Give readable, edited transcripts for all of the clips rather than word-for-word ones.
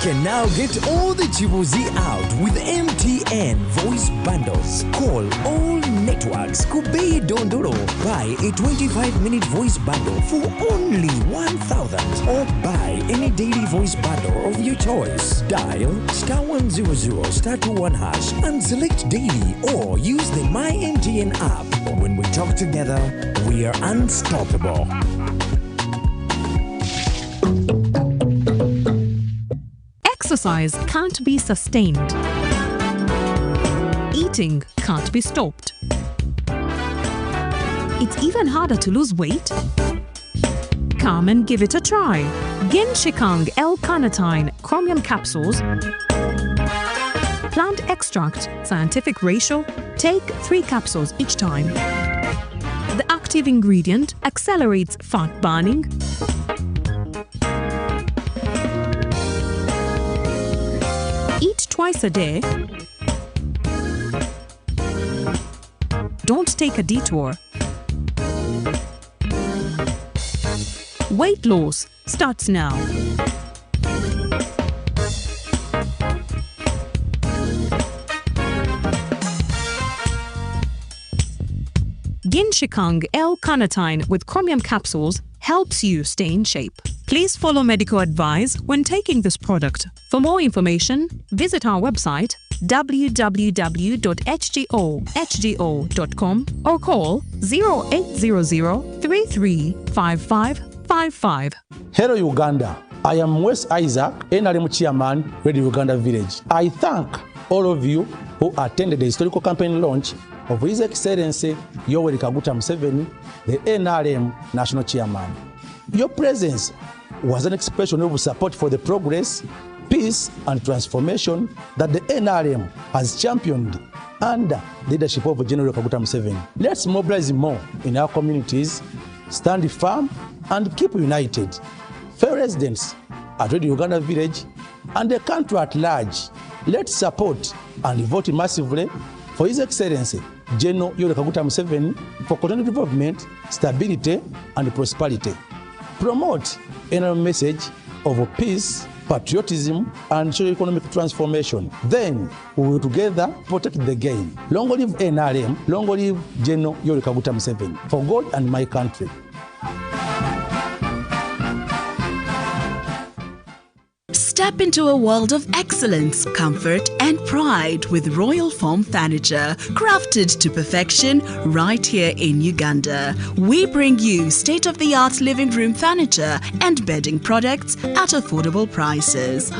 can now get all the Chibuzi out with MTN voice bundles. Call all networks. Kubei Dondoro. Buy a 25-minute voice bundle for only 1,000 or buy any daily voice bundle of your choice. Dial *100 *21 hash and select daily or use the My MTN app. When we talk together, we are unstoppable. Exercise can't be sustained. Eating can't be stopped. It's even harder to lose weight. Come and give it a try. Ginshikang L-carnitine chromium capsules. Plant extract, scientific ratio. Take 3 capsules each time. The active ingredient accelerates fat burning. Eat twice a day. Don't take a detour. Weight loss starts now. Ginshikang L-carnitine with chromium capsules helps you stay in shape. Please follow medical advice when taking this product. For more information, visit our website www.hgo.com or call 0800 335555. Hello Uganda, I am Wes Isaac, NRM Chairman, Radio Uganda Village. I thank all of you who attended the historical campaign launch of His Excellency Yoweri Kaguta Museveni, the NRM National Chairman. Your presence was an expression of support for the progress, peace and transformation that the NRM has championed under the leadership of General Kaguta Museveni. Let's mobilize more in our communities, stand firm and keep united. Fellow residents at Radio Uganda Village and the country at large, let's support and vote massively for His Excellency General Yoweri Kaguta Museveni for continued development, stability and prosperity. Promote a message of peace, patriotism and socio-economic transformation. Then we will together protect the game. Long live NRM, long live General Yoweri Kaguta Museveni. For God and my country. Step into a world of excellence, comfort and pride with Royal Foam Furniture, crafted to perfection right here in Uganda. We bring you state-of-the-art living room furniture and bedding products at affordable prices.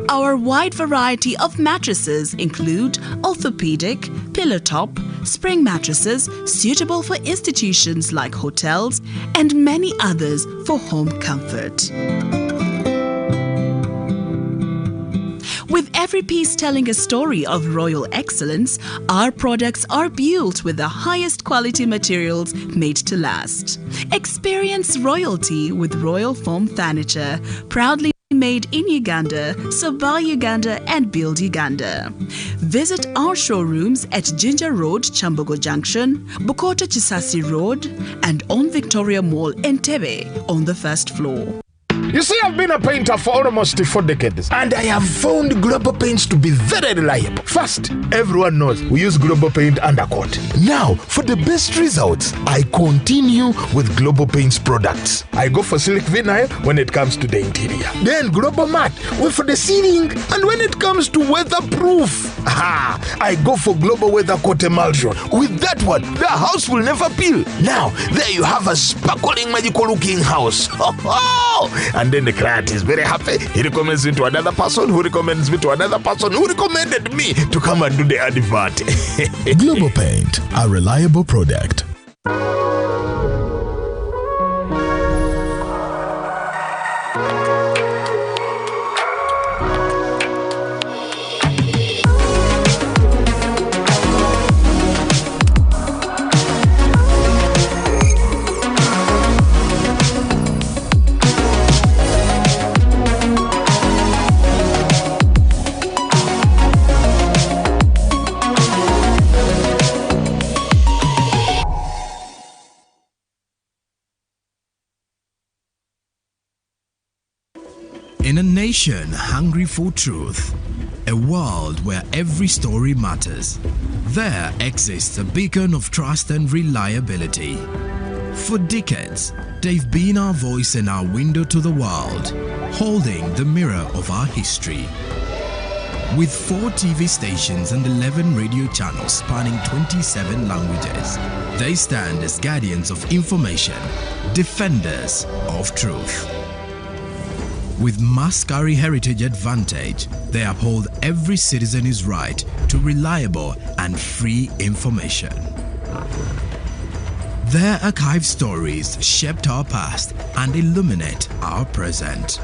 Our wide variety of mattresses include orthopedic, pillow top, spring mattresses suitable for institutions like hotels and many others for home comfort. With every piece telling a story of royal excellence, our products are built with the highest quality materials made to last. Experience royalty with Royal Foam Furniture, proudly made in Uganda, so buy Uganda and build Uganda. Visit our showrooms at Ginger Road, Chambogo Junction, Bukota Chisasi Road, and on Victoria Mall, Entebbe, on the first floor. You see, I've been a painter for almost 4 decades, and I have found Global Paints to be very reliable. First, everyone knows we use Global Paint Undercoat. Now, for the best results, I continue with Global Paints products. I go for Silk Vinyl when it comes to the interior. Then Global Matte for the ceiling, and when it comes to weatherproof, I go for Global Weather Coat Emulsion. With that one, the house will never peel. Now, there you have a sparkling, magical looking house. And then the client is very happy. He recommends me to another person who recommends me to another person who recommended me to come and do the advert. Global Paint, a reliable product. In a nation hungry for truth, a world where every story matters, there exists a beacon of trust and reliability. For decades, they've been our voice and our window to the world, holding the mirror of our history. With 4 TV stations and 11 radio channels spanning 27 languages, they stand as guardians of information, defenders of truth. With Mascari Heritage Advantage, they uphold every citizen's right to reliable and free information. Their archived stories shaped our past and illuminate our present.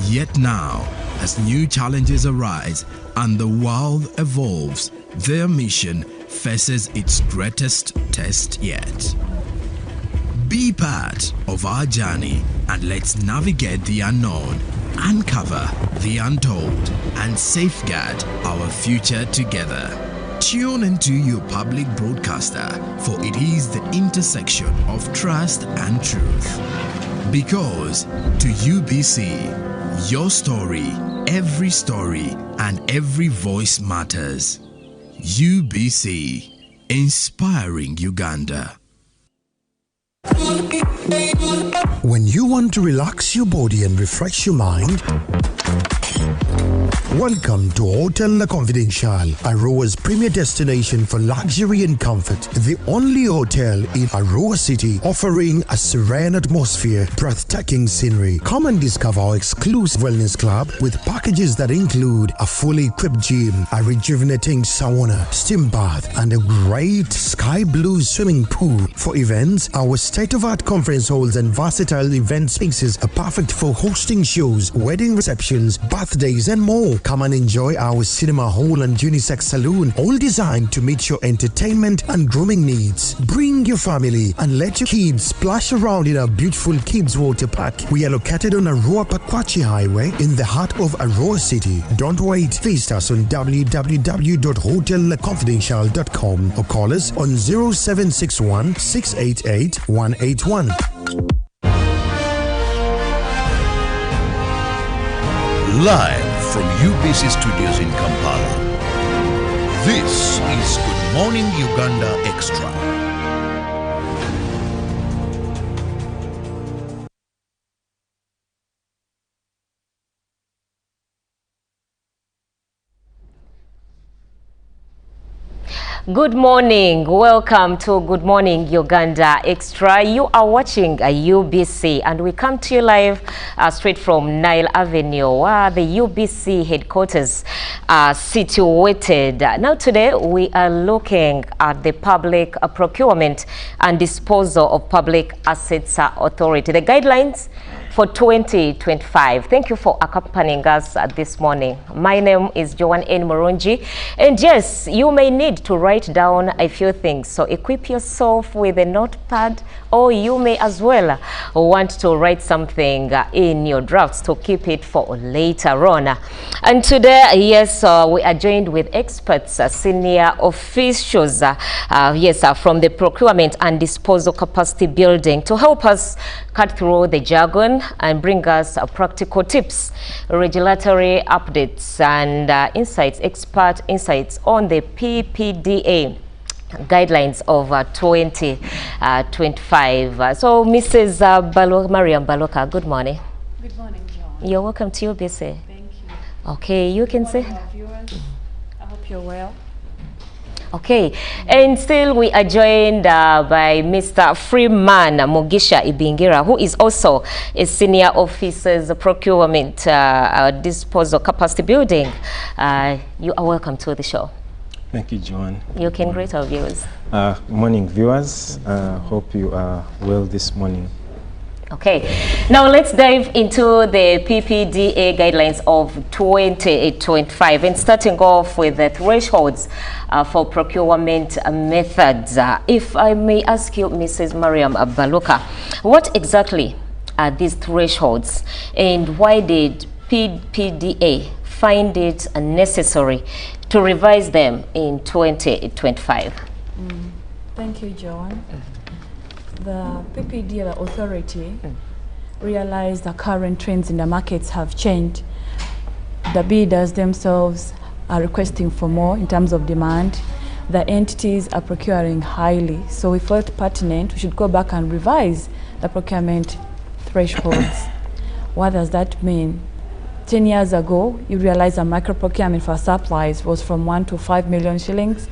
Yet now, as new challenges arise and the world evolves, their mission faces its greatest test yet. Be part of our journey and let's navigate the unknown, uncover the untold, and safeguard our future together. Tune into your public broadcaster, for it is the intersection of trust and truth. Because to UBC, your story, and every voice matters. UBC, inspiring Uganda. When you want to relax your body and refresh your mind, welcome to Hotel La Confidential, Aroa's premier destination for luxury and comfort. The only hotel in Aroa City offering a serene atmosphere, breathtaking scenery. Come and discover our exclusive wellness club with packages that include a fully equipped gym, a rejuvenating sauna, steam bath, and a great sky blue swimming pool. For events, our state-of-art conference halls and versatile event spaces are perfect for hosting shows, wedding receptions, birthdays, and more. Come and enjoy our cinema hall and unisex saloon, all designed to meet your entertainment and grooming needs. Bring your family and let your kids splash around in our beautiful kids water park. We are located on Aroa Pakwachi Highway in the heart of Aroa City. Don't wait. Visit us on www.hotelconfidential.com or call us on 0761 688 181. Live from UBC Studios in Kampala, this is Good Morning Uganda Extra. Good morning. Welcome to Good Morning Uganda Extra. You are watching a UBC and we come to you live straight from Nile Avenue, where the UBC headquarters are situated. Now today we are looking at the Public Procurement and Disposal of Public Assets Authority, the guidelines for 2025. Thank you for accompanying us this morning. My name is Joanne N. Murungi, and yes, you may need to write down a few things, so equip yourself with a notepad, or you may as well want to write something in your drafts to keep it for later on. And today, yes, we are joined with experts, senior officials, from the Procurement and Disposal Capacity Building to help us cut through the jargon and bring us practical tips, regulatory updates, and expert insights on the PPDA guidelines of 2025. So, Mrs. Mariam Baloka, good morning. Good morning, John. You're welcome to UBC. Thank you. Okay, you can say. Viewers, I hope you're well. Okay, and still we are joined by Mr. Freeman Mugisha Ibingira, who is also a senior officer's procurement disposal capacity building. You are welcome to the show. Thank you, Joanne. You can greet our viewers. Good morning, viewers. Hope you are well this morning. Okay, now let's dive into the PPDA guidelines of 2025 and starting off with the thresholds for procurement methods. If I may ask you, Mrs. Mariam Baloka, what exactly are these thresholds and why did PPDA find it necessary to revise them in 2025? Thank you, Joan. The PPDA authority realize the current trends in the markets have changed. The bidders themselves are requesting for more in terms of demand. The entities are procuring highly. So we felt pertinent, we should go back and revise the procurement thresholds. What does that mean? 10 years ago, you realize a micro procurement for supplies was from 1 to 5 million shillings,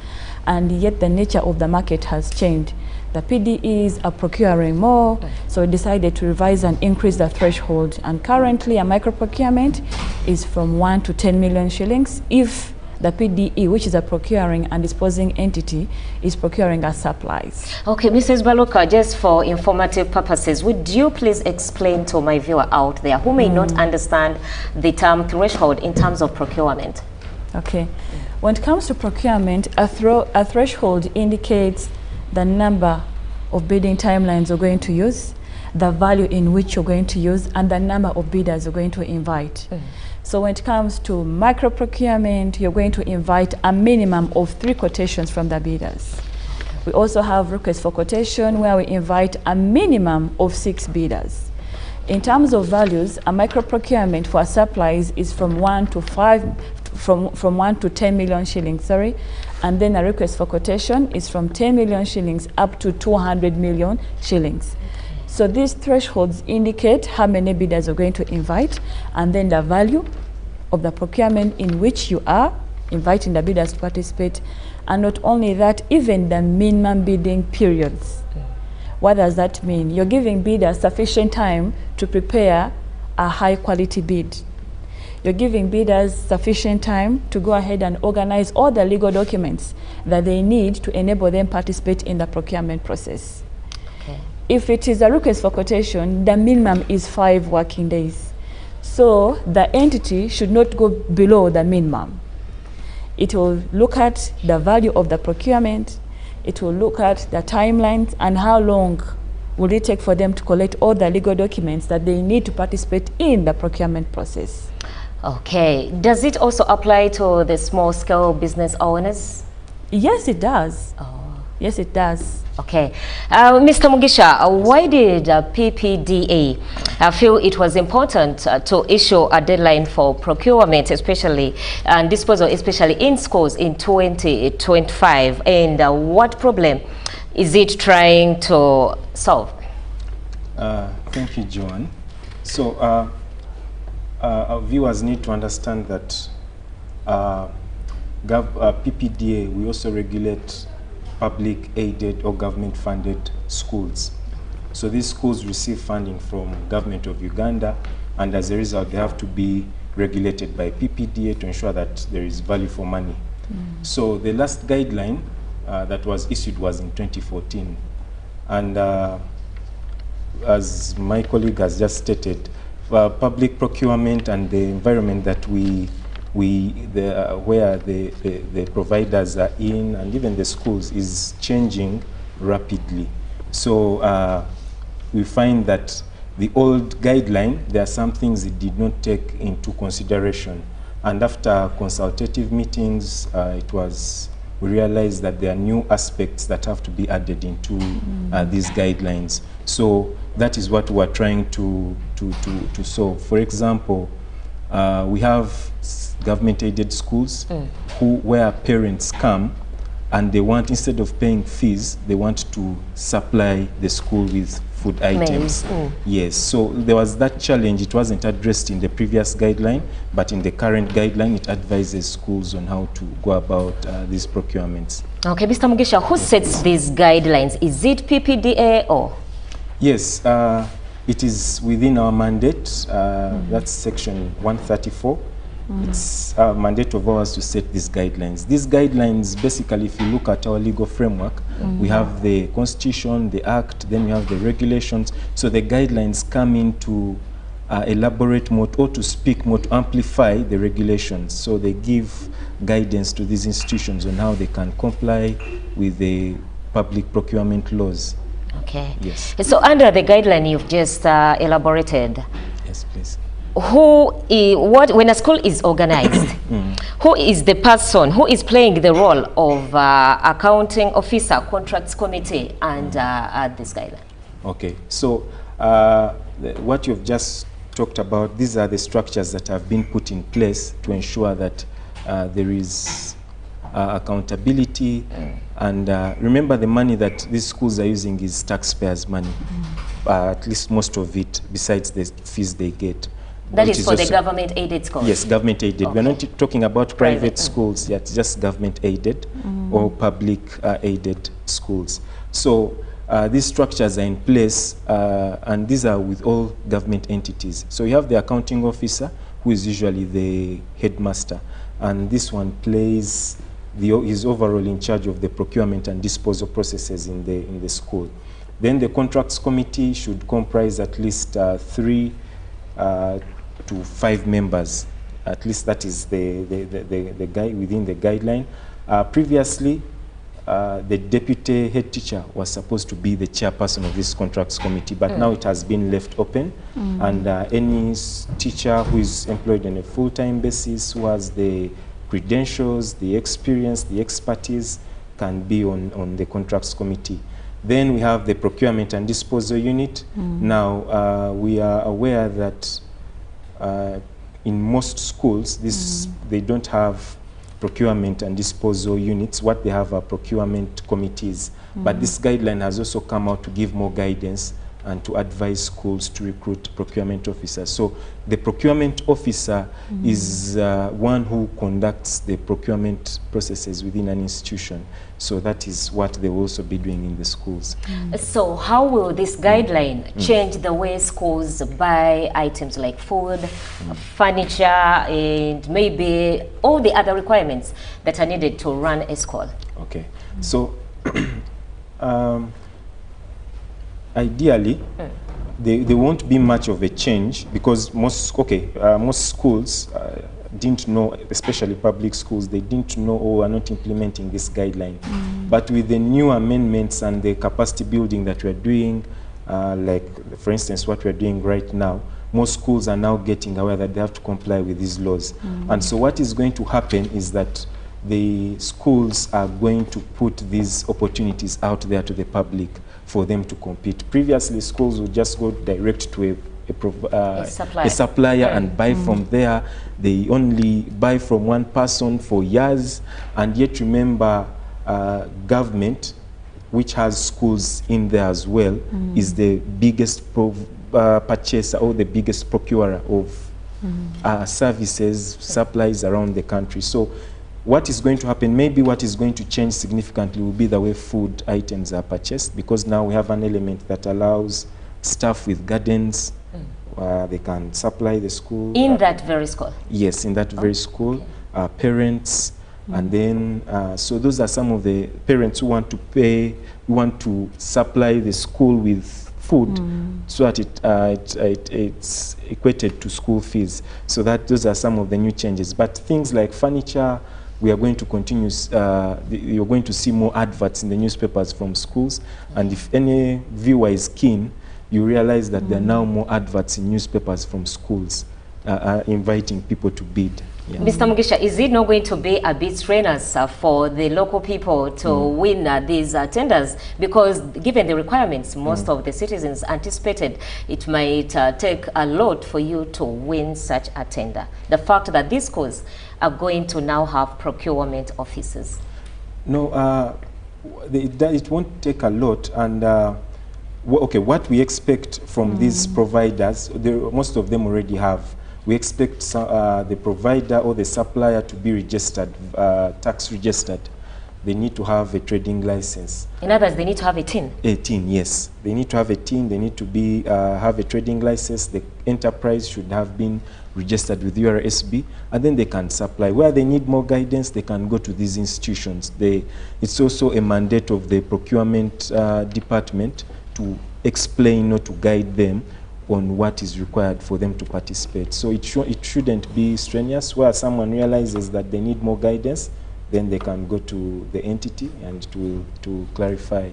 and yet the nature of the market has changed. The PDEs are procuring more, so we decided to revise and increase the threshold. And currently, a micro procurement is from 1 to 10 million shillings if the PDE, which is a procuring and disposing entity, is procuring as supplies. Okay, Mrs. Baluka, just for informative purposes, would you please explain to my viewer out there who may not understand the term threshold in terms of procurement? Okay. When it comes to procurement, a threshold indicates the number of bidding timelines you're going to use, the value in which you're going to use, and the number of bidders you're going to invite. So when it comes to micro procurement, you're going to invite a minimum of 3 quotations from the bidders. We also have requests for quotation where we invite a minimum of 6 bidders. In terms of values, a micro procurement for supplies is from 1 to 10 million shillings, and then a request for quotation is from 10 million shillings up to 200 million shillings. So these thresholds indicate how many bidders are going to invite, and then the value of the procurement in which you are inviting the bidders to participate. And not only that, even the minimum bidding periods. What does that mean? You're giving bidders sufficient time to prepare a high quality bid. You're giving bidders sufficient time to go ahead and organize all the legal documents that they need to enable them participate in the procurement process. If it is a request for quotation, the minimum is 5 working days. So the entity should not go below the minimum. It will look at the value of the procurement, it will look at the timelines and how long will it take for them to collect all the legal documents that they need to participate in the procurement process. Okay. Does it also apply to the small scale business owners? Yes, it does. Yes, it does. Okay. Mr. Mugisha, why did PPDA feel it was important to issue a deadline for procurement, especially and disposal, especially in schools in 2025? And what problem is it trying to solve? Thank you, Joan. So our viewers need to understand that PPDA, we also regulate public aided or government funded schools. So these schools receive funding from government of Uganda, and as a result they have to be regulated by PPDA to ensure that there is value for money. So the last guideline that was issued was in 2014, and as my colleague has just stated, public procurement and the environment that where the providers are in, and even the schools, is changing rapidly. So we find that the old guideline, there are some things it did not take into consideration. And after consultative meetings, we realized that there are new aspects that have to be added into these guidelines. So that is what we're trying to solve. For example, we have government-aided schools where parents come and they want, instead of paying fees, they want to supply the school with food items. Yes, so there was that challenge. It wasn't addressed in the previous guideline, but in the current guideline, it advises schools on how to go about these procurements. Okay, Mr. Mugisha, who sets these guidelines? Is it PPDA or? Yes, it is within our mandate. That's section 134. It's a mandate of ours to set these guidelines. These guidelines, basically, if you look at our legal framework, we have the Constitution, the Act, then we have the regulations. So the guidelines come in to elaborate more, or to speak more, to amplify the regulations. So they give guidance to these institutions on how they can comply with the public procurement laws. Okay. Yes. So under the guideline you've just elaborated. Yes, please. When a school is organized, who is the person who is playing the role of accounting officer, contracts committee, and this guideline? Okay, so what you've just talked about, these are the structures that have been put in place to ensure that there is accountability. And remember, the money that these schools are using is taxpayers' money, at least most of it, besides the fees they get. That is for the government-aided schools? Yes, government-aided. Okay. We're not talking about private schools yet, just government-aided or public-aided schools. So these structures are in place, and these are with all government entities. So you have the accounting officer, who is usually the headmaster, and this one plays is overall in charge of the procurement and disposal processes in the school. Then the contracts committee should comprise at least 3 to 5 members. At least that is the guy within the guideline. Previously, the deputy head teacher was supposed to be the chairperson of this contracts committee, but now it has been left open, and any teacher who is employed on a full-time basis, who has the credentials, the experience, the expertise, can be on the contracts committee. Then we have the procurement and disposal unit. Now, we are aware that in most schools, they don't have procurement and disposal units. What they have are procurement committees. But this guideline has also come out to give more guidance and to advise schools to recruit procurement officers. So the procurement officer is one who conducts the procurement processes within an institution. So that is what they will also be doing in the schools. So how will this guideline change the way schools buy items like food, furniture, and maybe all the other requirements that are needed to run a school? Okay. So ideally, there won't be much of a change, because most schools didn't know, especially public schools, they didn't know or are not implementing this guideline. But with the new amendments and the capacity building that we're doing, like for instance what we're doing right now, most schools are now getting aware that they have to comply with these laws. And so what is going to happen is that the schools are going to put these opportunities out there to the public for them to compete. Previously, schools would just go direct to a supplier and buy from there. They only buy from one person for years, and yet remember, government, which has schools in there as well, is the biggest purchaser or the biggest procurer of services, supplies around the country. So what is going to happen, maybe what is going to change significantly will be the way food items are purchased, because now we have an element that allows staff with gardens, they can supply the school. In that very school? Yes, in that very school. Parents, and then, so those are some of the parents who want to pay, who want to supply the school with food, so that it's equated to school fees. So that those are some of the new changes. But things like furniture, we are going to continue, you're going to see more adverts in the newspapers from schools. And if any viewer is keen, you realize that there are now more adverts in newspapers from schools inviting people to bid. Yeah. Mr. Mugisha, is it not going to be a bit strenuous for the local people to win these tenders? Because given the requirements, most of the citizens anticipated it might take a lot for you to win such a tender. The fact that these schools are going to now have procurement officers. No, it won't take a lot. And okay, what we expect from these providers, most of them already have. We expect the provider or the supplier to be registered, tax registered. They need to have a trading license. In other words, they need to have a TIN? A TIN, yes. They need to have a TIN. They need to be have a trading license. The enterprise should have been registered with URSB, and then they can supply. Where they need more guidance, they can go to these institutions. It's also a mandate of the procurement department to explain or to guide them on what is required for them to participate. So it shouldn't be strenuous. Where someone realizes that they need more guidance, then they can go to the entity and to clarify.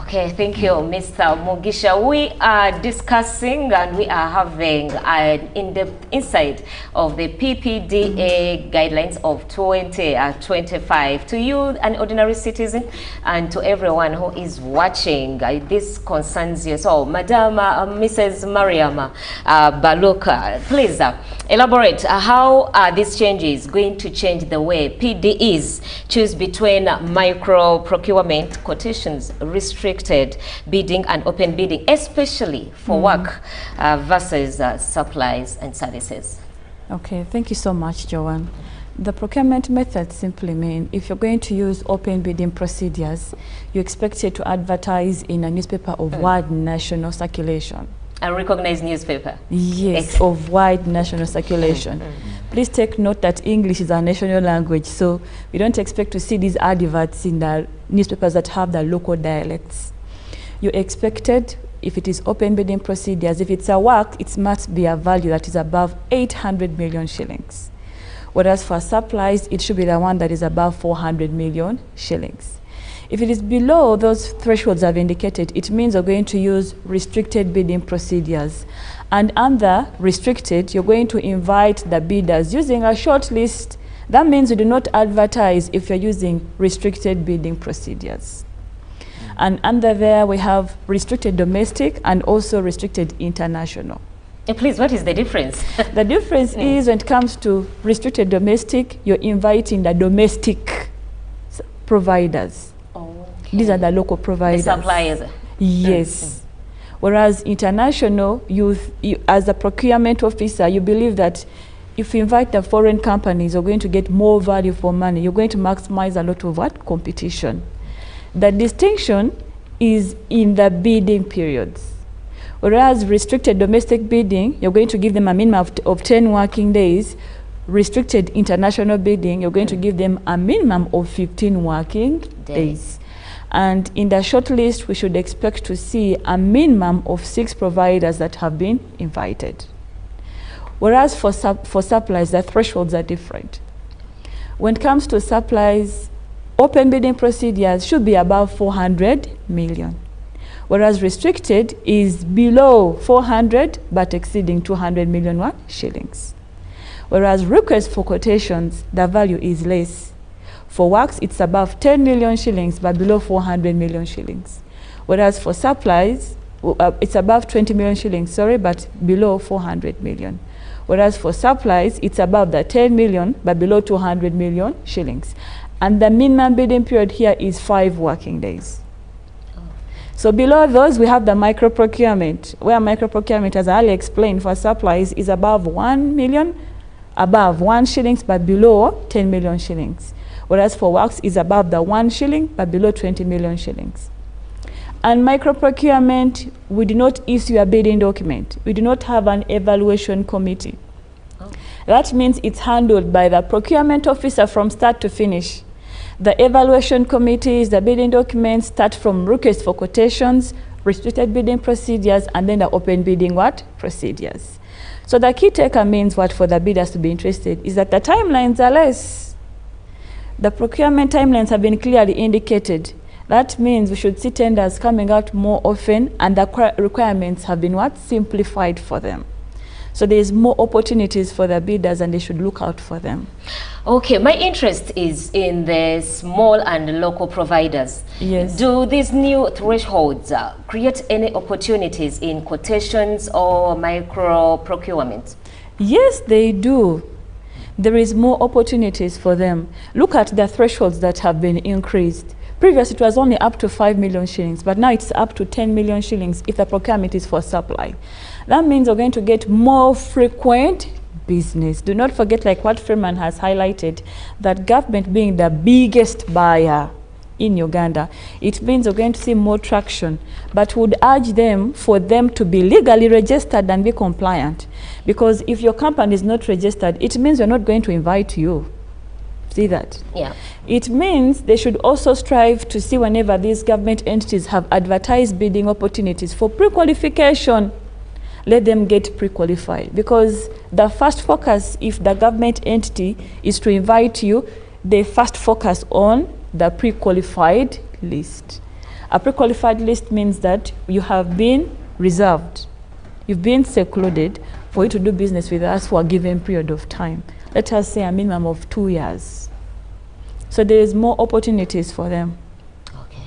Okay, thank you, Mr. Mugisha. We are discussing and we are having an in-depth insight of the PPDA guidelines of 2025. To you, an ordinary citizen, and to everyone who is watching, this concerns you. So, Madam Mrs. Mariam Baluka, please elaborate how are these changes going to change the way PDEs choose between micro procurement, quotations, restricted bidding and open bidding, especially for work versus supplies and services? Okay, thank you so much, Joanne. The procurement method simply mean if you're going to use open bidding procedures, you're expected to advertise in a newspaper of wide national circulation. A recognized newspaper? Yes, of wide national circulation. Please take note that English is our national language, so we don't expect to see these adverts in the newspapers that have the local dialects. You're expected, if it is open bidding procedures, if it's a work, it must be a value that is above 800 million shillings. Whereas for supplies, it should be the one that is above 400 million shillings. If it is below those thresholds I've indicated, it means you're going to use restricted bidding procedures. And under restricted, you're going to invite the bidders using a short list. That means you do not advertise if you're using restricted bidding procedures. And under there, we have restricted domestic and also restricted international. Please, what is the difference? The difference is when it comes to restricted domestic, you're inviting the domestic providers. These are the local providers. The suppliers. Yes. Whereas international, you, as a procurement officer, you believe that if you invite the foreign companies, you're going to get more value for money. You're going to maximize a lot of what? Competition. The distinction is in the bidding periods. Whereas restricted domestic bidding, you're going to give them a minimum of 10 working days. Restricted international bidding, you're going to give them a minimum of 15 working days. And in the short list, we should expect to see a minimum of 6 providers that have been invited. Whereas for supplies, the thresholds are different. When it comes to supplies, open bidding procedures should be above 400 million. Whereas restricted is below 400 but exceeding 200 million shillings. Whereas request for quotations, the value is less. For works, it's above 10 million shillings, but below 400 million shillings. Whereas for supplies, it's above 20 million shillings, sorry, but below 400 million. Whereas for supplies, it's above the 10 million, but below 200 million shillings. And the minimum bidding period here is 5 working days. So below those, we have the micro procurement, where micro procurement, as I earlier explained, for supplies is above 1 million, above 1 shillings, but below 10 million shillings. Whereas for works is above the 1 shilling, but below 20 million shillings. And micro procurement, we do not issue a bidding document. We do not have an evaluation committee. That means it's handled by the procurement officer from start to finish. The evaluation committees, the bidding documents start from request for quotations, restricted bidding procedures, and then the open bidding procedures. So the key taker means what for the bidders to be interested is that the timelines are less. The procurement timelines have been clearly indicated. That means we should see tenders coming out more often, and the requirements have been simplified for them. So there's more opportunities for the bidders, and they should look out for them. Okay, my interest is in the small and local providers. Yes. Do these new thresholds create any opportunities in quotations or micro procurement? Yes, they do. There is more opportunities for them. Look at the thresholds that have been increased. Previously, it was only up to 5 million shillings, but now it's up to 10 million shillings if the procurement is for supply. That means we're going to get more frequent business. Do not forget, like what Freeman has highlighted, that government being the biggest buyer in Uganda, it means we're going to see more traction, but would urge them for them to be legally registered and be compliant. Because if your company is not registered, it means we're not going to invite you. See that? Yeah. It means they should also strive to see whenever these government entities have advertised bidding opportunities for pre-qualification, let them get pre-qualified. Because the first focus, if the government entity is to invite you, they first focus on the pre-qualified list. A pre-qualified list means that you have been reserved. You've been secluded for you to do business with us for a given period of time. Let us say a minimum of 2 years. So there is more opportunities for them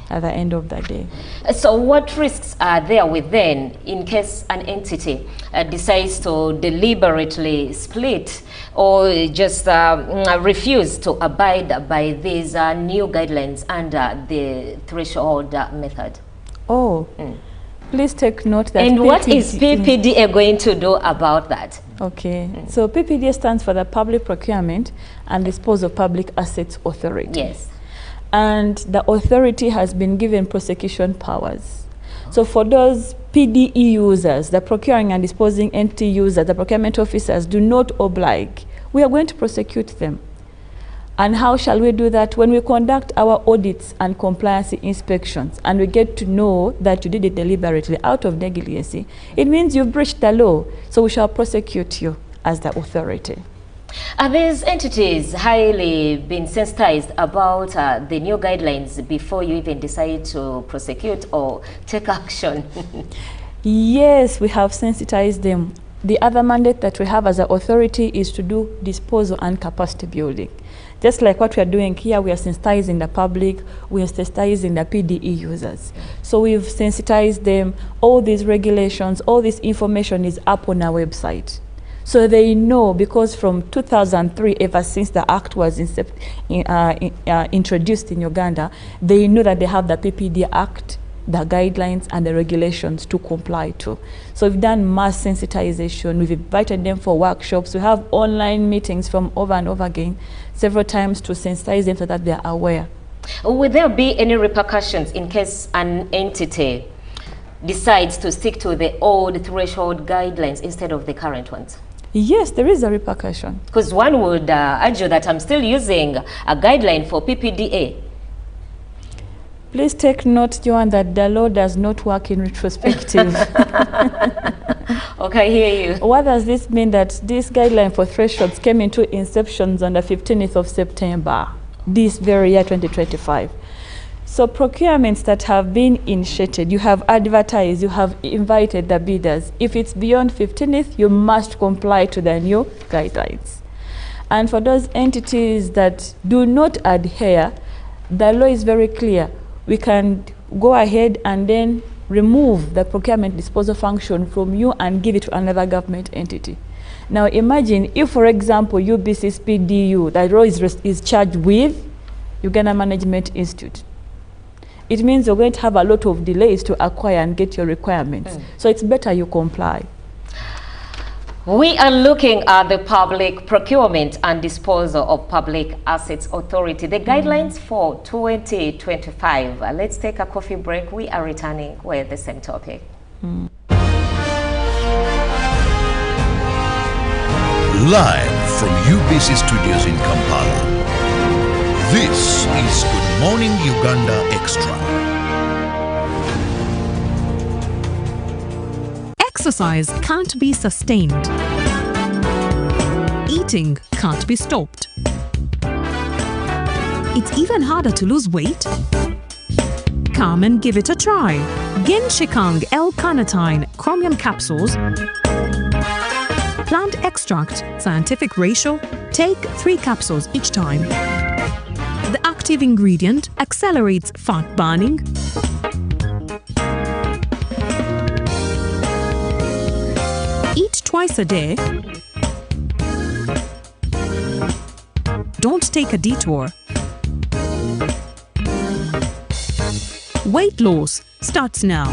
at the end of the day. So what risks are there within in case an entity decides to deliberately split or just refuse to abide by these new guidelines under the threshold method? Please take note that. And what is PPDA going to do about that? Okay, so PPDA stands for the Public Procurement and Disposal of Public Assets Authority. Yes. And the authority has been given prosecution powers. So for those PDE users, the procuring and disposing entity users, the procurement officers do not oblige, we are going to prosecute them. And how shall we do that? When we conduct our audits and compliance inspections and we get to know that you did it deliberately out of negligency, it means you've breached the law, so we shall prosecute you as the authority. Are these entities highly been sensitized about the new guidelines before you even decide to prosecute or take action? Yes, we have sensitized them. The other mandate that we have as an authority is to do disposal and capacity building. Just like what we are doing here, we are sensitizing the public, we are sensitizing the PDE users. So we've sensitized them. All these regulations, all this information is up on our website. So they know, because from 2003, ever since the Act was introduced in Uganda, they know that they have the PPD Act, the guidelines and the regulations to comply to. So we've done mass sensitization, we've invited them for workshops, we have online meetings from over and over again, several times to sensitize them so that they are aware. Will there be any repercussions in case an entity decides to stick to the old threshold guidelines instead of the current ones? Yes, there is a repercussion. Because one would argue that I'm still using a guideline for PPDA. Please take note, Joanne, that the law does not work in retrospective. Okay, I hear you. What does this mean? That this guideline for thresholds came into inceptions on the 15th of September, this very year 2025. So procurements that have been initiated, you have advertised, you have invited the bidders. If it's beyond 15th, you must comply to the new guidelines. And for those entities that do not adhere, the law is very clear. We can go ahead and then remove the procurement disposal function from you and give it to another government entity. Now imagine if, for example, UBC's PDU, that law is charged with Uganda Management Institute. It means you're going to have a lot of delays to acquire and get your requirements. So it's better you comply. We are looking at the Public Procurement and Disposal of Public Assets Authority, the guidelines for 2025. Let's take a coffee break. We are returning with the same topic. Live from UBC Studios in Kampala. This is Good Morning Uganda Extra. Exercise can't be sustained. Eating can't be stopped. It's even harder to lose weight. Come and give it a try. Ginshikang L-carnitine chromium capsules. Plant extract, scientific ratio. Take 3 capsules each time. The active ingredient accelerates fat burning, eat twice a day, don't take a detour. Weight loss starts now.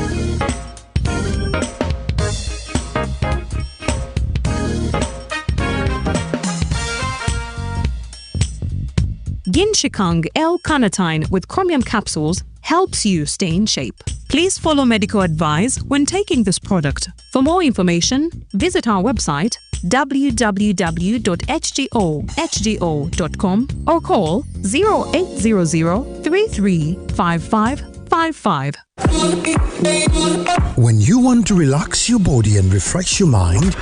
Ginshikang L-carnitine with chromium capsules helps you stay in shape. Please follow medical advice when taking this product. For more information, visit our website www.hgo.com or call 0800 335555. When you want to relax your body and refresh your mind,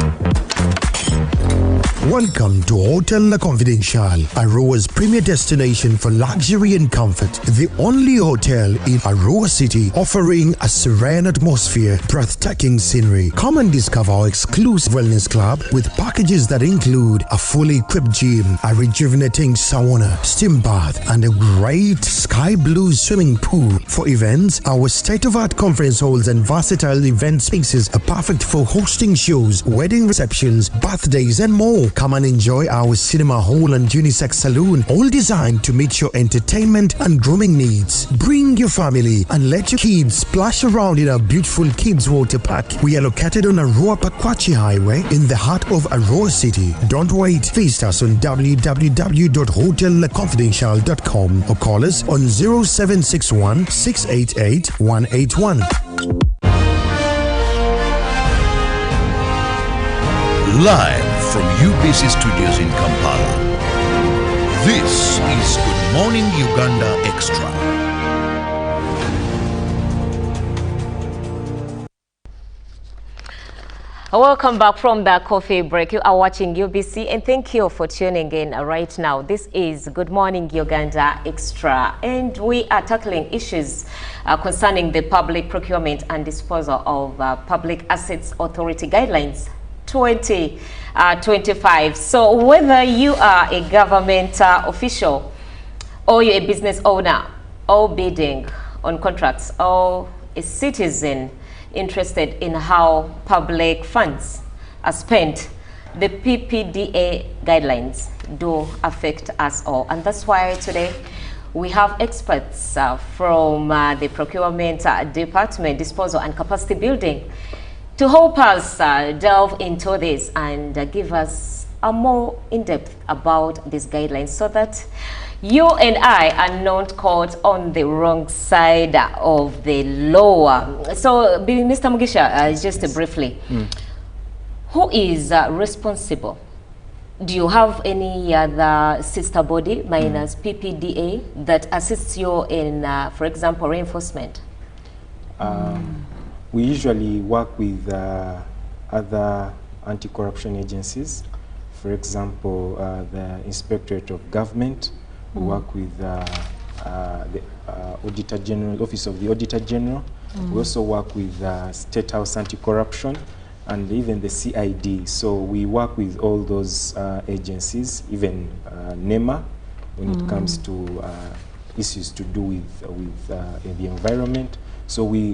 Welcome to Hotel La Confidential, Aroa's premier destination for luxury and comfort. The only hotel in Aroa City offering a serene atmosphere, breathtaking scenery. Come and discover our exclusive wellness club with packages that include a fully equipped gym, a rejuvenating sauna, steam bath, and a great sky blue swimming pool. For events, our state-of-art conference halls and versatile event spaces are perfect for hosting shows, wedding receptions, birthdays, and more. Come and enjoy our cinema hall and unisex saloon, all designed to meet your entertainment and grooming needs. Bring your family and let your kids splash around in our beautiful kids water park. We are located on Aroa Pakwachi Highway in the heart of Aroa City. Don't wait. Visit us on www.hotellaconfidential.com or call us on 0761 688 181. Live from UBC Studios in Kampala. This is Good Morning Uganda Extra. Welcome back from the coffee break. You are watching UBC and thank you for tuning in right now. This is Good Morning Uganda Extra and we are tackling issues concerning the public procurement and disposal of Public Assets Authority Guidelines 2025. So whether you are a government official or you're a business owner or bidding on contracts or a citizen interested in how public funds are spent, the PPDA guidelines do affect us all. And that's why today we have experts from the procurement department, disposal and capacity building to help us delve into this and give us a more in-depth about these guidelines so that you and I are not caught on the wrong side of the law. So, Mr. Mugisha, just briefly, who is responsible? Do you have any other sister body minus PPDA that assists you in, for example, reinforcement? We usually work with other anti-corruption agencies. For example, the Inspectorate of Government. We work with the Auditor General, Office of the Auditor General. We also work with State House Anti-Corruption and even the CID. So we work with all those agencies, even NEMA, when it comes to issues to do with the environment. So we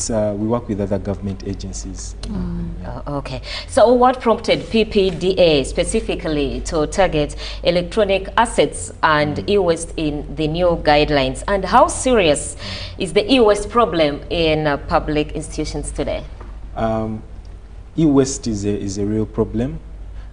work with other government agencies. Okay. So what prompted PPDA specifically to target electronic assets and e-waste in the new guidelines? And how serious is the e-waste problem in public institutions today? E-waste is a real problem.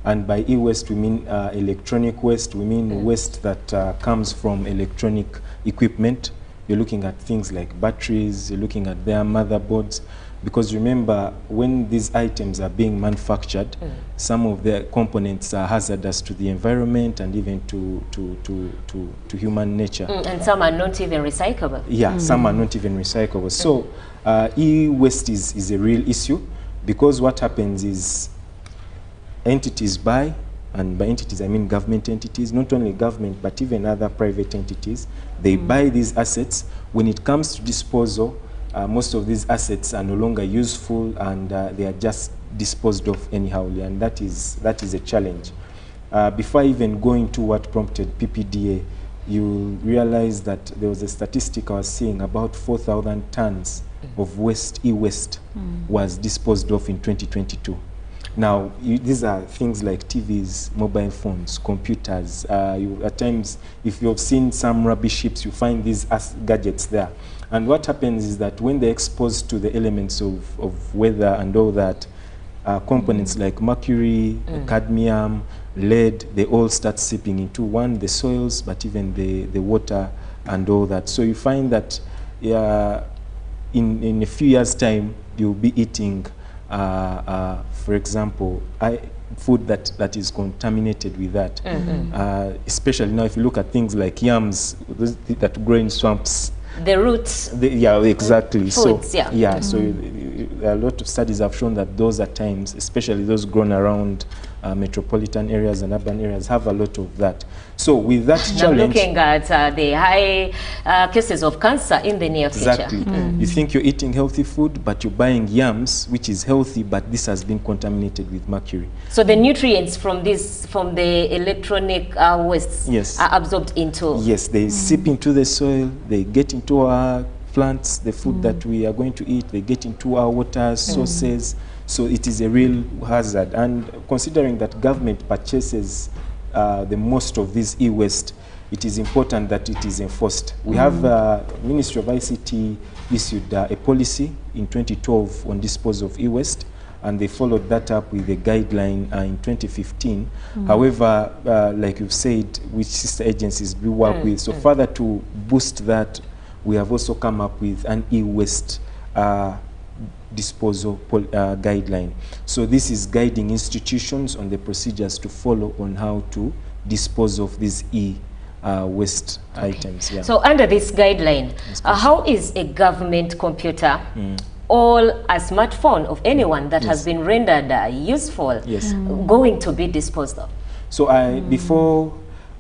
And by e-waste, we mean electronic waste. We mean waste that comes from electronic equipment. You're looking at things like batteries, you're looking at their motherboards. Because remember, when these items are being manufactured, some of the components are hazardous to the environment and even to human nature. And some are not even recyclable. Yeah, some are not even recyclable. So e-waste is a real issue because what happens is entities buy, and by entities I mean government entities, not only government but even other private entities, they buy these assets. When it comes to disposal, most of these assets are no longer useful and they are just disposed of anyhow, and that is a challenge. Before even going to what prompted PPDA, you realize that there was a statistic I was seeing about 4,000 tons of waste, e-waste, was disposed of in 2022. Now, these are things like TVs, mobile phones, computers. At times, if you've seen some rubbish heaps, you find these gadgets there. And what happens is that when they're exposed to the elements of weather and all that, components like mercury, cadmium, lead, they all start seeping into the soils, but even the water and all that. So you find that in a few years' time, you'll be eating for example, food that is contaminated with that. Especially now if you look at things like yams that grow in swamps. The roots. Yeah, exactly. Foods, so so a lot of studies have shown that those at times, especially those grown around metropolitan areas and urban areas have a lot of that. So with that challenge... I'm looking at the high cases of cancer in the near future. Exactly. You think you're eating healthy food, but you're buying yams, which is healthy, but this has been contaminated with mercury. So the nutrients from the electronic wastes are absorbed into... Yes, they seep into the soil, they get into our plants, the food that we are going to eat, they get into our water sources. So it is a real hazard. And considering that government purchases the most of this e-waste, it is important that it is enforced. We have Ministry of ICT issued a policy in 2012 on disposal of e-waste, and they followed that up with a guideline in 2015. However, like you've said, which sister agencies we work with, so further to boost that, we have also come up with an e-waste disposal guideline. So this is guiding institutions on the procedures to follow on how to dispose of these waste items. Yeah. So under this guideline, how is a government computer or a smartphone of anyone that has been rendered useful going to be disposed of? So before,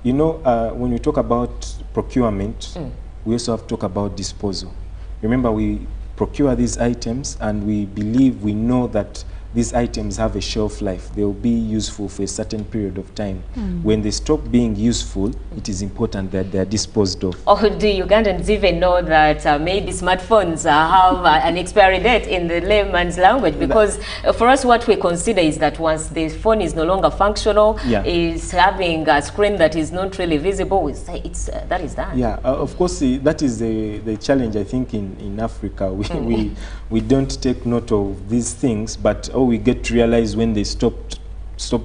you know, when we talk about procurement, we also have to talk about disposal. Remember, we procure these items and we believe, we know that these items have a shelf life. They will be useful for a certain period of time. When they stop being useful, it is important that they are disposed of. Or do Ugandans even know that maybe smartphones have an expiry date in the layman's language? Because for us, what we consider is that once the phone is no longer functional, is having a screen that is not really visible, that is done. Yeah, of course, that is the challenge, I think, in Africa. We don't take note of these things, but we get to realize when they stop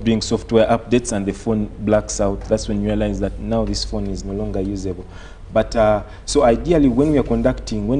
doing software updates and the phone blacks out. That's when you realize that now this phone is no longer usable. But so ideally, when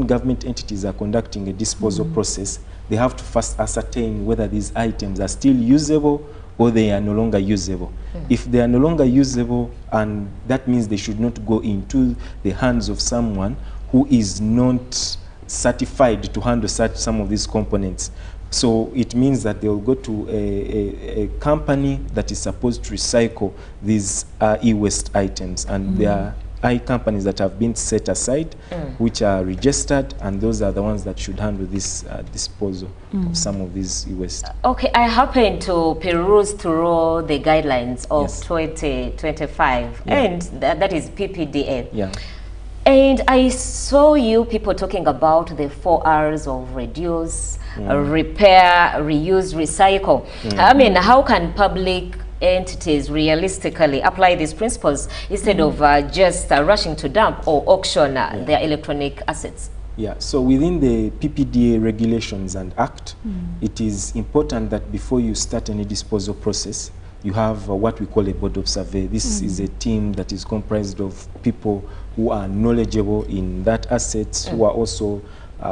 government entities are conducting a disposal process, they have to first ascertain whether these items are still usable or they are no longer usable. If they are no longer usable, and that means they should not go into the hands of someone who is not certified to handle some of these components. So it means that they will go to a company that is supposed to recycle these e-waste items, and there are companies that have been set aside, which are registered, and those are the ones that should handle this disposal of some of these e-waste. Okay, I happened to peruse through the guidelines of 2025, and that is PPDA. Yeah. And I saw you people talking about the 4 R's of reduce, repair, reuse, recycle. I mean, how can public entities realistically apply these principles instead of just rushing to dump or auction their electronic assets? Yeah, so within the PPDA regulations and act, it is important that before you start any disposal process, you have what we call a board of survey. This is a team that is comprised of people who are knowledgeable in that assets, who are also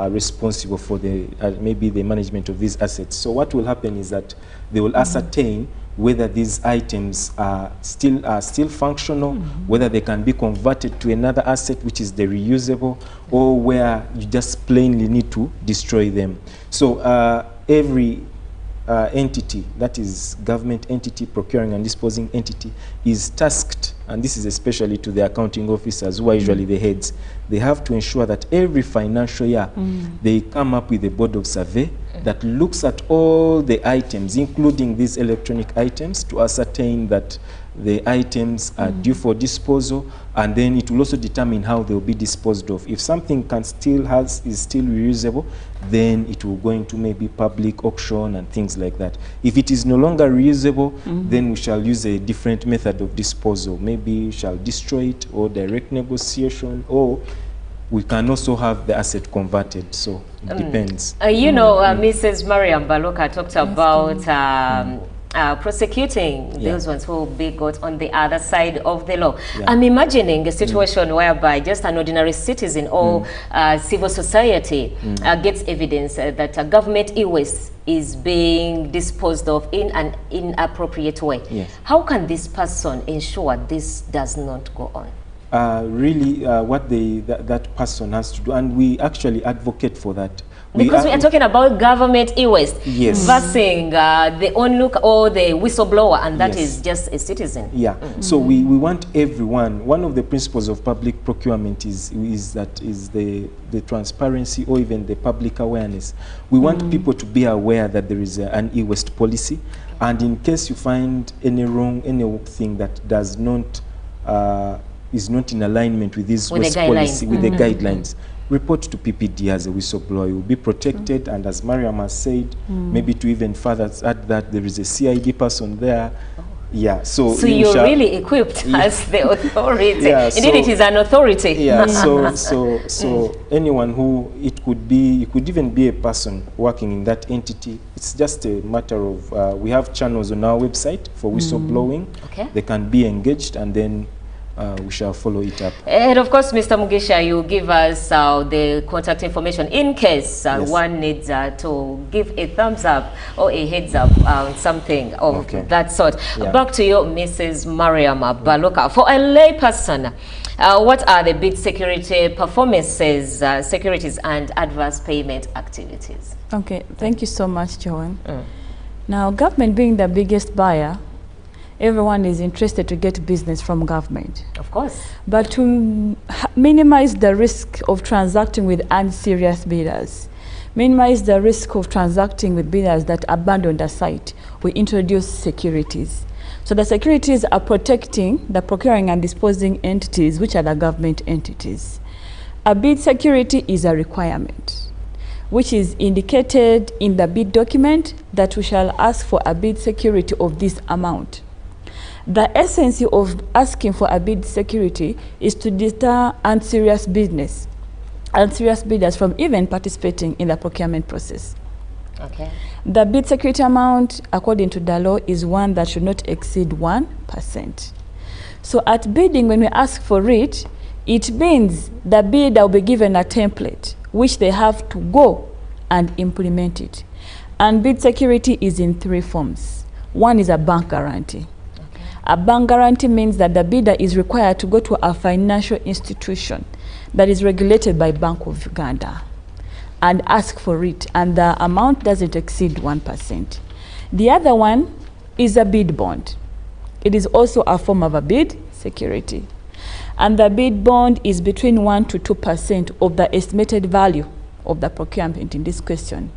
responsible for the maybe the management of these assets. So what will happen is that they will ascertain whether these items are still functional, whether they can be converted to another asset, which is the reusable, or where you just plainly need to destroy them. So every entity, that is government entity, procuring and disposing entity, is tasked, and this is especially to the accounting officers, who are usually the heads. They have to ensure that every financial year they come up with a board of survey that looks at all the items, including these electronic items, to ascertain that the items are due for disposal, and then it will also determine how they will be disposed of. If something is still reusable, then it will go into maybe public auction and things like that. If it is no longer reusable, then we shall use a different method of disposal. Maybe we shall destroy it, or direct negotiation, or we can also have the asset converted. So it depends. You know, Mrs. Mariam Baloka talked about prosecuting those ones who will be got on the other side of the law. I'm imagining a situation whereby just an ordinary citizen or civil society gets evidence that a government e-waste is being disposed of in an inappropriate way. How can this person ensure this does not go on? really what that person has to do, and we actually advocate for that. Because we are talking about government e-waste versus the onlooker or the whistleblower, and that Yes. is just a citizen. Yeah. So we want everyone. One of the principles of public procurement is the transparency or even the public awareness. We want people to be aware that there is an e-waste policy, and in case you find anything that does not is not in alignment with this waste policy, with the guidelines, report to PPD as a whistleblower. You will be protected, and as Mariam has said, maybe to even further add that there is a CID person there. Yeah, so you're really equipped as the authority. Yeah, Indeed, it is an authority. Yeah, so anyone who, it could even be a person working in that entity. It's just a matter of, we have channels on our website for whistleblowing. Okay. They can be engaged, and then we shall follow it up. And of course, Mr. Mugisha, you give us the contact information in case one needs to give a thumbs up or a heads up on something of that sort. Yeah. Back to you, Mrs. Mariam Baloka. For a lay person, what are the bid security performances, securities and adverse payment activities? Okay, thank you so much, Joan. Now, government being the biggest buyer, everyone is interested to get business from government. Of course. But to minimize the risk of transacting with unserious bidders, minimize the risk of transacting with bidders that abandon the site, we introduce securities. So the securities are protecting the procuring and disposing entities, which are the government entities. A bid security is a requirement, which is indicated in the bid document that we shall ask for a bid security of this amount. The essence of asking for a bid security is to deter unserious bidders from even participating in the procurement process. Okay. The bid security amount, according to the law, is one that should not exceed 1%. So at bidding, when we ask for it, it means the bidder will be given a template, which they have to go and implement it. And bid security is in 3 forms. One is a bank guarantee. A bank guarantee means that the bidder is required to go to a financial institution that is regulated by Bank of Uganda and ask for it, and the amount doesn't exceed 1%. The other one is a bid bond. It is also a form of a bid security. And the bid bond is between 1 to 2% of the estimated value of the procurement in this question.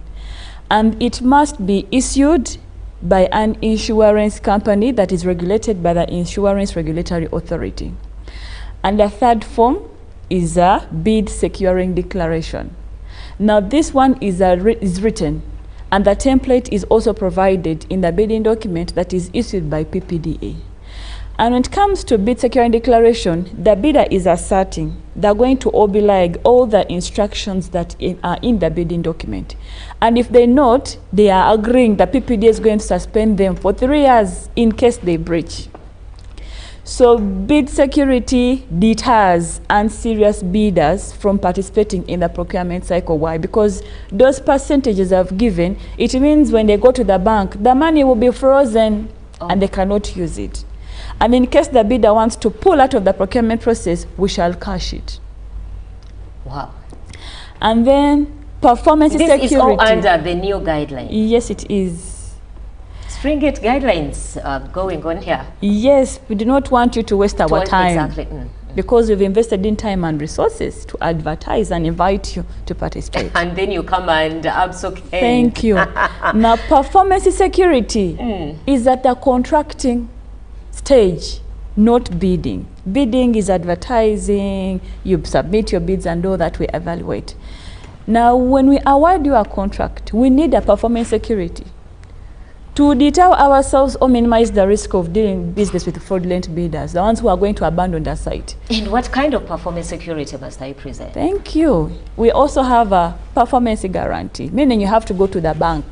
And it must be issued by an insurance company that is regulated by the Insurance Regulatory Authority. And the third form is a bid securing declaration. Now this one is written, and the template is also provided in the bidding document that is issued by PPDA. And when it comes to bid securing declaration, the bidder is asserting they're going to oblige all the instructions that are in the bidding document. And if they not, they are agreeing that PPDA is going to suspend them for 3 years in case they breach. So bid security deters unserious bidders from participating in the procurement cycle. Why? Because those percentages I've given, it means when they go to the bank, the money will be frozen and they cannot use it. And in case the bidder wants to pull out of the procurement process, we shall cash it. Wow. And then performance security. This is all under the new guideline. Yes, it is. Stringent guidelines are going on here. Yes, we do not want you to waste our time. Exactly. Because we've invested in time and resources to advertise and invite you to participate. And then you come and absocate. Thank you. Now, performance security is at the contracting stage, not bidding. Bidding is advertising, you submit your bids and all that we evaluate. Now, when we award you a contract, we need a performance security to deter ourselves or minimize the risk of doing business with fraudulent bidders, the ones who are going to abandon the site. And what kind of performance security must I present? Thank you. We also have a performance guarantee, meaning you have to go to the bank.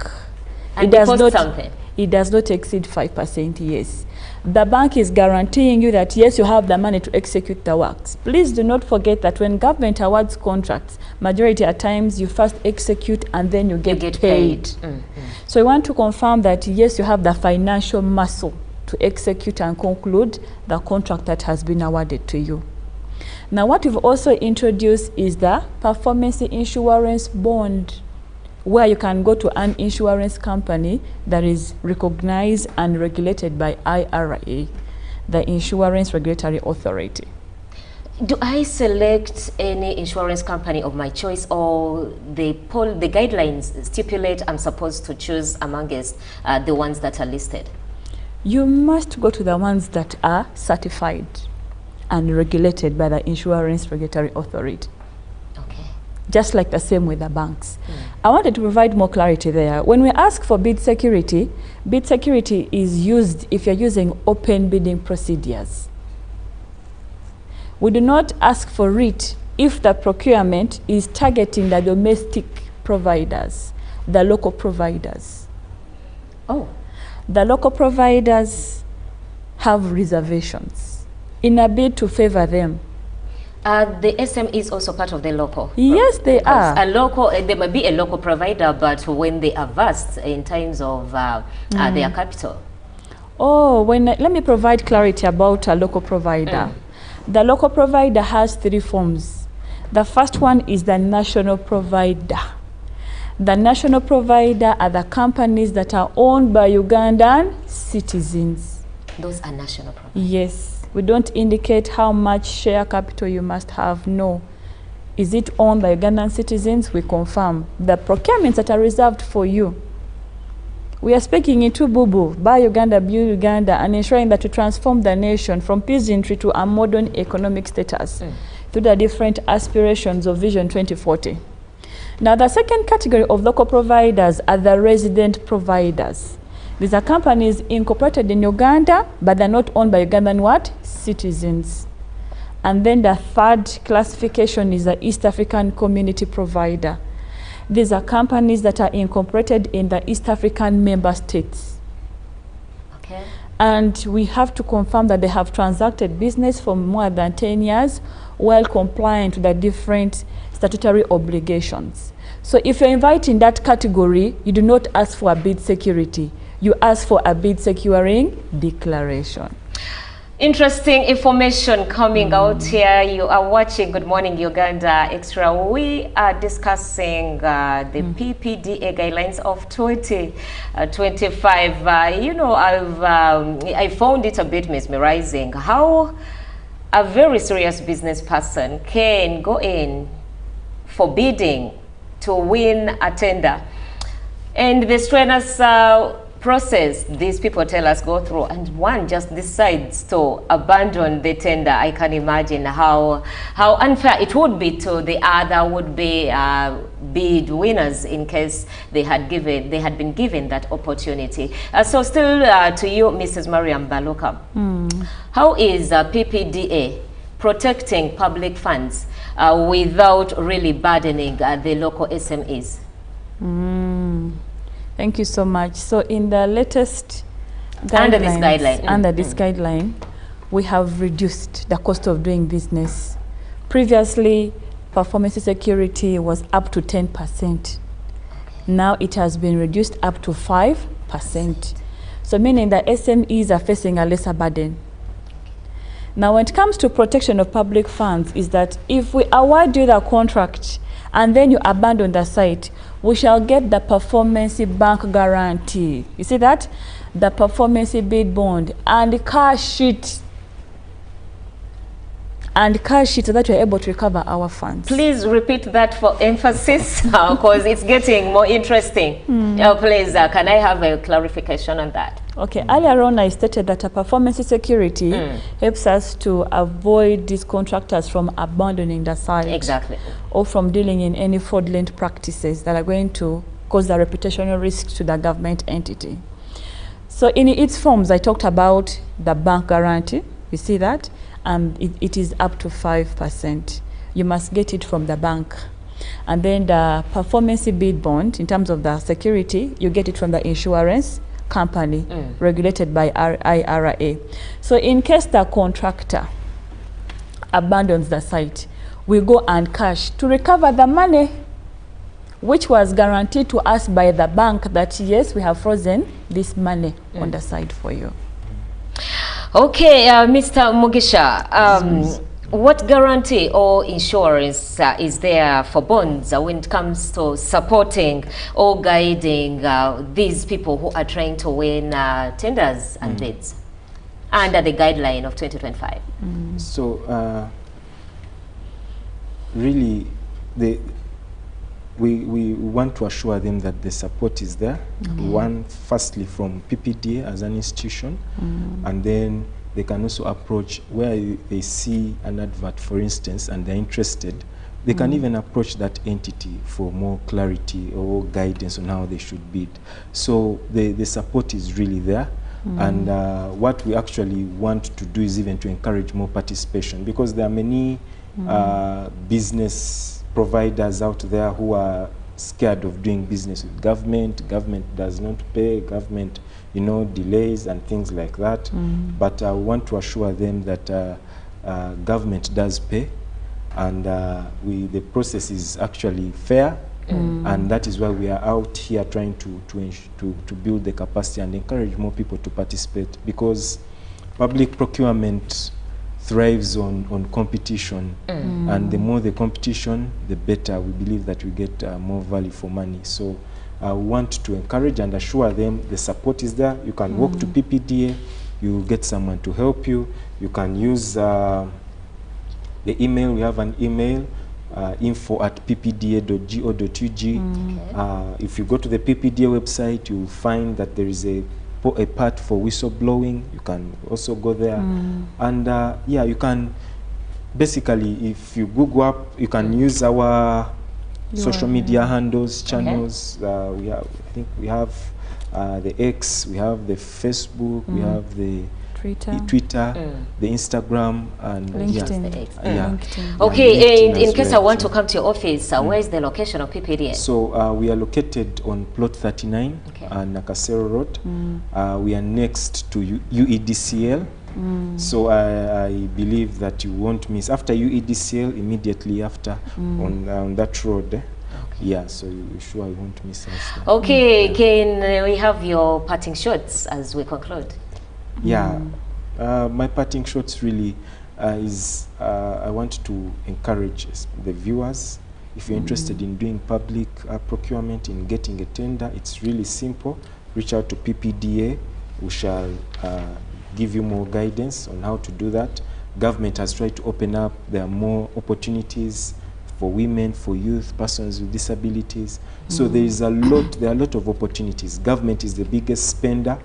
And deposit something? It does not exceed 5%, yes. The bank is guaranteeing you that, yes, you have the money to execute the works. Please do not forget that when government awards contracts, majority at times you first execute and then you get paid. So we want to confirm that, yes, you have the financial muscle to execute and conclude the contract that has been awarded to you. Now, what we've also introduced is the performance insurance bond, where you can go to an insurance company that is recognized and regulated by IRA, the Insurance Regulatory Authority. Do I select any insurance company of my choice, or the guidelines stipulate I'm supposed to choose amongst the ones that are listed? You must go to the ones that are certified and regulated by the Insurance Regulatory Authority. Okay. Just like the same with the banks. I wanted to provide more clarity there. When we ask for bid security is used if you're using open bidding procedures. We do not ask for it if the procurement is targeting the domestic providers, the local providers. Oh. The local providers have reservations in a bid to favor them. The SM is also part of the local? Yes, they are. A local, they might be a local provider, but when they are vast in terms of their capital. Oh, let me provide clarity about a local provider. The local provider has 3 forms. The first one is the national provider. The national provider are the companies that are owned by Ugandan citizens. Those are national providers? Yes. We don't indicate how much share capital you must have. No. Is it owned by Ugandan citizens? We confirm. The procurements that are reserved for you. We are speaking into Bubu, Buy Uganda, Build Uganda, and ensuring that we transform the nation from peasantry to a modern economic status through the different aspirations of Vision 2040. Now, the second category of local providers are the resident providers. These are companies incorporated in Uganda, but they're not owned by Ugandan what? Citizens. And then the third classification is the East African community provider. These are companies that are incorporated in the East African member states. Okay. And we have to confirm that they have transacted business for more than 10 years while compliant to the different statutory obligations. So if you're inviting that category, you do not ask for a bid security. You ask for a bid securing declaration. Interesting information coming out here. You are watching Good Morning Uganda Extra. We are discussing the PPDA guidelines of 2025. You know, I found it a bit mesmerizing how a very serious business person can go in for bidding to win a tender, and the strenuous process these people tell us go through, and one just decides to abandon the tender. I can imagine how unfair it would be to the other would-be bid winners in case they had been given that opportunity. So still to you, Mrs. Mariam Baloka, how is PPDA protecting public funds without really burdening the local SMEs? Thank you so much. So in the latest under this guideline, we have reduced the cost of doing business. Previously, performance security was up to 10%. Now it has been reduced up to 5%. So meaning that SMEs are facing a lesser burden. Now when it comes to protection of public funds, is that if we award you the contract and then you abandon the site, we shall get the performance bank guarantee. You see that? The performance bid bond and the cash sheet. And cash sheet so that we're able to recover our funds. Please repeat that for emphasis because it's getting more interesting. Please, can I have a clarification on that? Okay, earlier on I stated that a performance security helps us to avoid these contractors from abandoning the site. Exactly. Or from dealing in any fraudulent practices that are going to cause a reputational risk to the government entity. So in its forms, I talked about the bank guarantee. You see that? And it is up to 5%. You must get it from the bank. And then the performance bid bond, in terms of the security, you get it from the insurance company regulated by IRA. So in case the contractor abandons the site, we go and cash to recover the money which was guaranteed to us by the bank that yes, we have frozen this money on the side for you. Okay, Mr. Mugisha, What guarantee or insurance is there for bonds when it comes to supporting or guiding these people who are trying to win tenders and bids under the guideline of 2025? So really, we want to assure them that the support is there. One, firstly from PPDA as an institution, and then they can also approach where they see an advert, for instance, and they're interested. They can even approach that entity for more clarity or guidance on how they should bid. So the support is really there. And what we actually want to do is even to encourage more participation, because there are many business providers out there who are scared of doing business with government. Government does not pay, government, you know, delays and things like that. But I want to assure them that government does pay, and the process is actually fair. And that is why we are out here trying to build the capacity and encourage more people to participate, because public procurement thrives on competition, and the more the competition, the better. We believe that we get more value for money. So I want to encourage and assure them the support is there. You can walk to PPDA, you get someone to help you. You can use the email. We have an email, info@ppda.go.ug. If you go to the PPDA website, you'll find that there is a part for whistleblowing. You can also go there. And yeah, you can basically, if you Google up, you can use our social media handles, channels. We have, I think we have the X, we have the Facebook, we have the Twitter, the Instagram, and LinkedIn. LinkedIn. Okay, and in case I want to come to your office, where is the location of PPDA? So we are located on plot 39, Nakasero Road. We are next to UEDCL. So I believe that you won't miss after UEDCL, immediately after on that road. Yeah, so you sure I won't miss us. Okay, can we have your parting shots as we conclude? Yeah, my parting shots really is I want to encourage the viewers. If you're interested in doing public procurement, in getting a tender, it's really simple. Reach out to PPDA. We shall give you more guidance on how to do that. Government has tried to open up. There are more opportunities for women, for youth, persons with disabilities. So there are a lot of opportunities. Government is the biggest spender,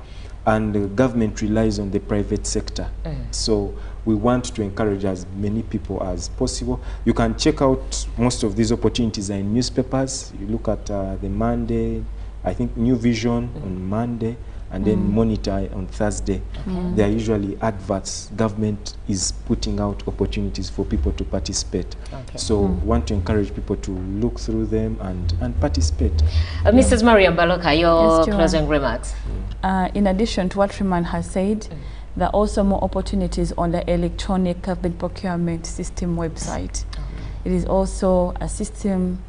and the government relies on the private sector. So we want to encourage as many people as possible. You can check out most of these opportunities in newspapers. You look at the Monday, I think New Vision on Monday, and then Monitor on Thursday. There are usually adverts. Government is putting out opportunities for people to participate. So want to encourage people to look through them and participate. Mrs. Mariam Baloka, your closing remarks. In addition to what Freeman has said, there are also more opportunities on the electronic government procurement system website. It is also a system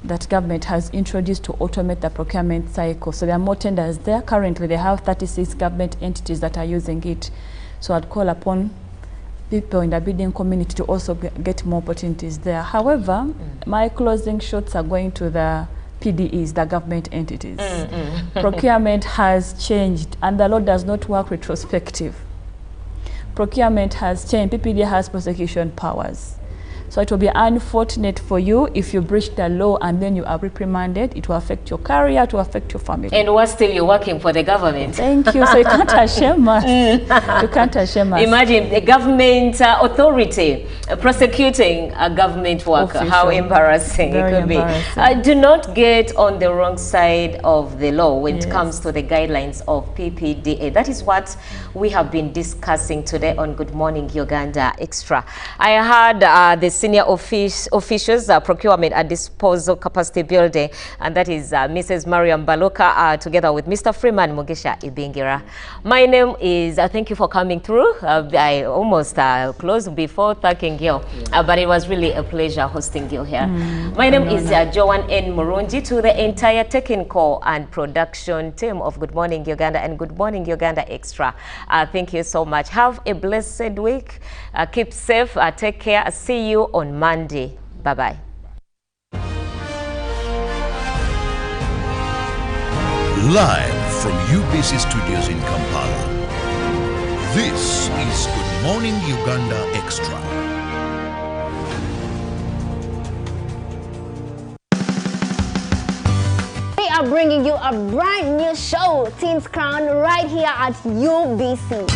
that government has introduced to automate the procurement cycle. So there are more tenders there. Currently, they have 36 government entities that are using it. So I'd call upon people in the bidding community to also get more opportunities there. However, my closing shots are going to the PDEs, the government entities. Procurement has changed, and the law does not work retrospective. Procurement has changed. PPDA has prosecution powers. So it will be unfortunate for you if you breach the law and then you are reprimanded. It will affect your career, it will affect your family. And what still you're working for the government. Thank you. So you can't ashame us. You can't ashame us. Imagine the government authority prosecuting a government worker. Official. How embarrassing Very it could embarrassing. be. Do not get on the wrong side of the law when it comes to the guidelines of PPDA. That is what we have been discussing today on Good Morning Uganda Extra. I heard the senior officials, procurement and disposal capacity building, and that is Mrs. Mariam Baloka, together with Mr. Freeman Mugisha Ibingira. My name is, thank you for coming through. I almost closed before thanking you, but it was really a pleasure hosting you here. My name is Joanne N. Murunji. To the entire technical and production team of Good Morning Uganda and Good Morning Uganda Extra, thank you so much. Have a blessed week. Keep safe. Take care. See you on Monday. Bye-bye. Live from UBC Studios in Kampala, this is Good Morning Uganda Extra. We are bringing you a brand new show, Teens Crown, right here at UBC.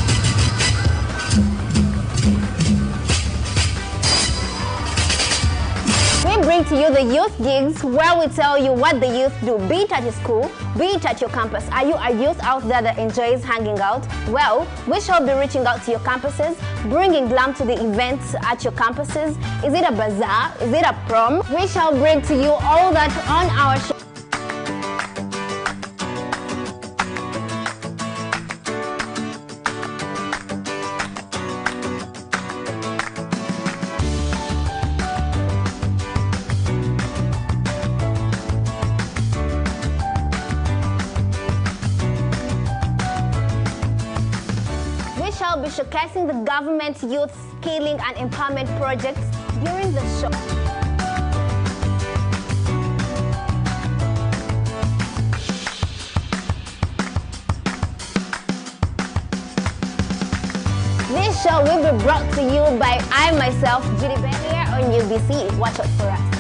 We bring to you the youth gigs, where we tell you what the youth do, be it at your school, be it at your campus. Are you a youth out there that enjoys hanging out? Well, we shall be reaching out to your campuses, bringing glam to the events at your campuses. Is it a bazaar? Is it a prom? We shall bring to you all that on our show. Be showcasing the government's youth skilling and empowerment projects during the show. This show will be brought to you by I myself, Judy Bear, here on UBC. Watch out for us.